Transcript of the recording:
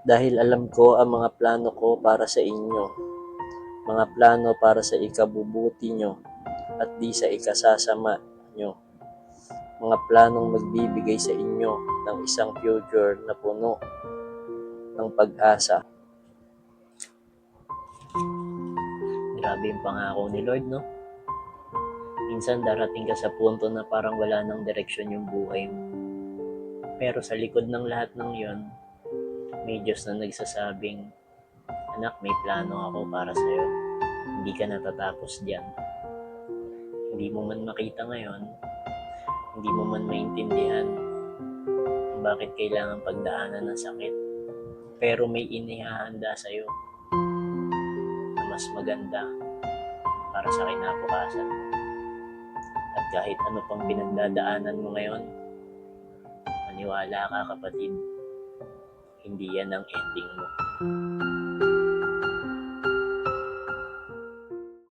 Dahil alam ko ang mga plano ko para sa inyo, mga plano para sa ikabubuti nyo at di sa ikasasama nyo. Mga planong magbibigay sa inyo ng isang future na puno ng pag-asa. Grabe yung pangako ni Lord, no? Minsan darating ka sa punto na parang wala nang direksyon yung buhay mo. Pero sa likod ng lahat ng yon, may Diyos na nagsasabing, anak, may plano ako para sa'yo. Hindi ka natatapos dyan. Hindi mo man makita ngayon, hindi mo man maintindihan kung bakit kailangan pagdaanan ng sakit. Pero may inihahanda sa'yo na mas maganda para sa kinabukasan. At kahit ano pang pinagdadaanan mo ngayon, maniwala ka kapatid, hindi yan ang ending mo.